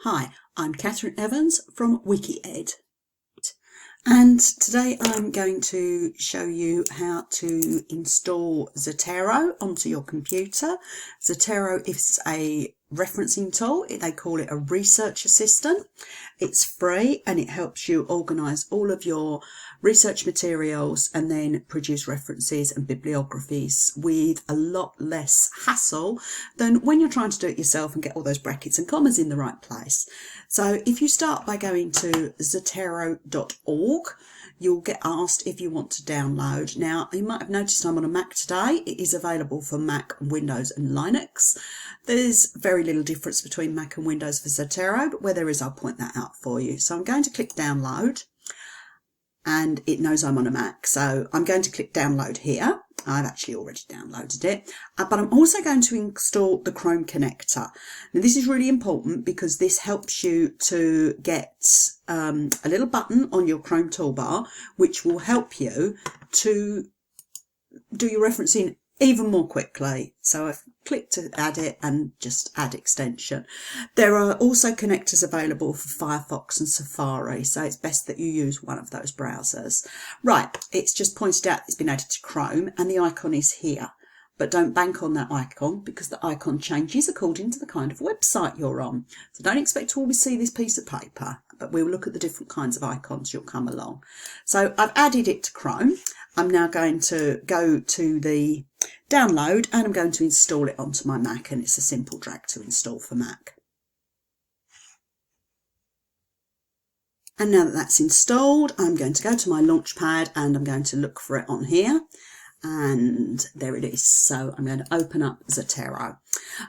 Hi, I'm Catherine Evans from Wiki-ed, and today I'm going to show you how to install Zotero onto your computer. Zotero is a referencing tool. They call it a research assistant. It's free and it helps you organise all of your research materials and then produce references and bibliographies with a lot less hassle than when you're trying to do it yourself and get all those brackets and commas in the right place. So if you start by going to zotero.org, you'll get asked if you want to download. Now, you might have noticed I'm on a Mac today. It is available for Mac, Windows and Linux. There's very little difference between Mac and Windows for Zotero, but where there is, I'll point that out for you. So I'm going to click download, and it knows I'm on a Mac. So I'm going to click download here. I've actually already downloaded it, but I'm also going to install the Chrome connector. Now this is really important because this helps you to get a little button on your Chrome toolbar, which will help you to do your referencing even more quickly. So I've clicked to add it and just add extension. There are also connectors available for Firefox and Safari, so it's best that you use one of those browsers. Right, it's just pointed out it's been added to Chrome and the icon is here. But don't bank on that icon because the icon changes according to the kind of website you're on. So don't expect to always see this piece of paper, but we'll look at the different kinds of icons you'll come along. So I've added it to Chrome. I'm now going to go to the download and I'm going to install it onto my Mac, and it's a simple drag to install for Mac. And now that that's installed, I'm going to go to my Launchpad and I'm going to look for it on here. And there it is. So I'm going to open up Zotero,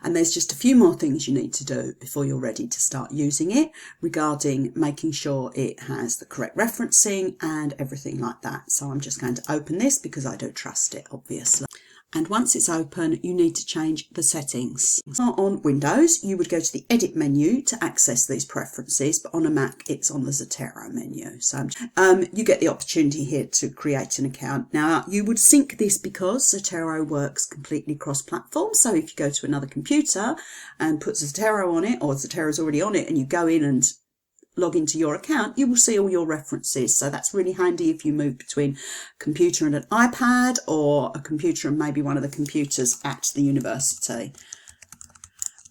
and there's just a few more things you need to do before you're ready to start using it, regarding making sure it has the correct referencing and everything like that. So I'm just going to open this because I don't trust it, obviously. And once it's open, you need to change the settings. On Windows, you would go to the Edit menu to access these preferences, but on a Mac, it's on the Zotero menu. So you get the opportunity here to create an account. Now, you would sync this because Zotero works completely cross-platform. So if you go to another computer and put Zotero on it, or Zotero's already on it, and you go in and log into your account, you will see all your references. So that's really handy if you move between a computer and an iPad, or a computer and maybe one of the computers at the university.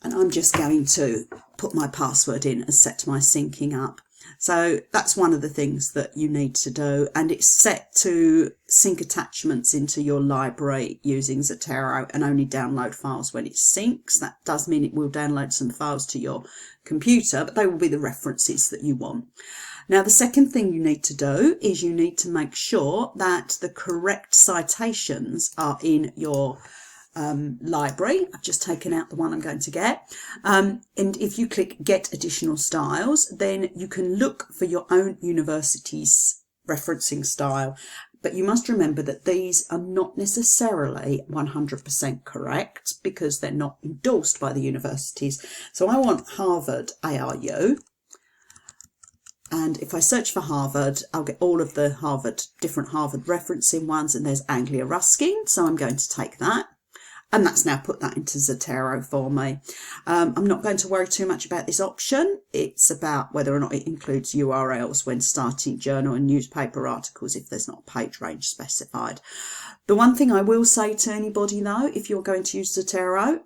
And I'm just going to put my password in and set my syncing up. So that's one of the things that you need to do, and it's set to sync attachments into your library using Zotero and only download files when it syncs. That does mean it will download some files to your computer, but they will be the references that you want. Now, the second thing you need to do is you need to make sure that the correct citations are in your library. I've just taken out the one I'm going to get, and if you click Get Additional Styles, then you can look for your own university's referencing style, but you must remember that these are not necessarily 100% correct because they're not endorsed by the universities. So I want Harvard ARU, and if I search for Harvard, I'll get all of the different Harvard referencing ones, and there's Anglia Ruskin, so I'm going to take that. And that's now put that into Zotero for me. I'm not going to worry too much about this option. It's about whether or not it includes URLs when starting journal and newspaper articles if there's not a page range specified. The one thing I will say to anybody though, if you're going to use Zotero,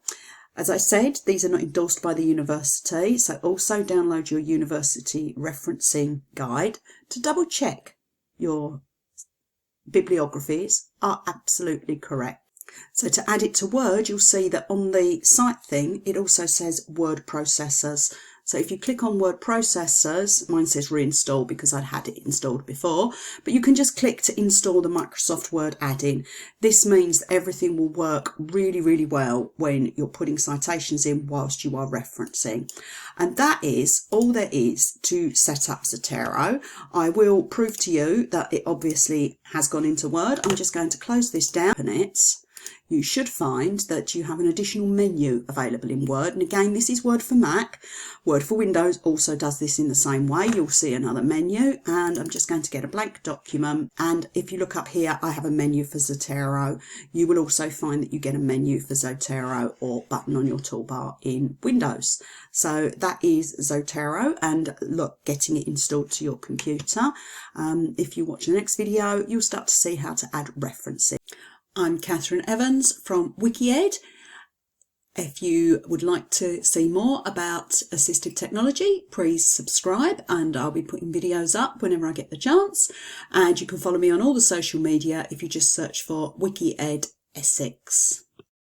as I said, these are not endorsed by the university, so also download your university referencing guide to double check your bibliographies are absolutely correct. So to add it to Word, you'll see that on the site thing, it also says word processors. So if you click on word processors, mine says reinstall because I'd had it installed before, but you can just click to install the Microsoft Word add-in. This means that everything will work really, really well when you're putting citations in whilst you are referencing. And that is all there is to set up Zotero. I will prove to you that it obviously has gone into Word. I'm just going to close this down, open it. you should find that you have an additional menu available in Word. And again, this is Word for Mac. Word for Windows also does this in the same way. You'll see another menu, and I'm just going to get a blank document. And if you look up here, I have a menu for Zotero. You will also find that you get a menu for Zotero or button on your toolbar in Windows. So that is Zotero, and look, getting it installed to your computer. If you watch the next video, you'll start to see how to add referencing. I'm Catherine Evans from Wiki-ed. If you would like to see more about assistive technology, please subscribe, and I'll be putting videos up whenever I get the chance. And you can follow me on all the social media if you just search for Wiki-ed Essex.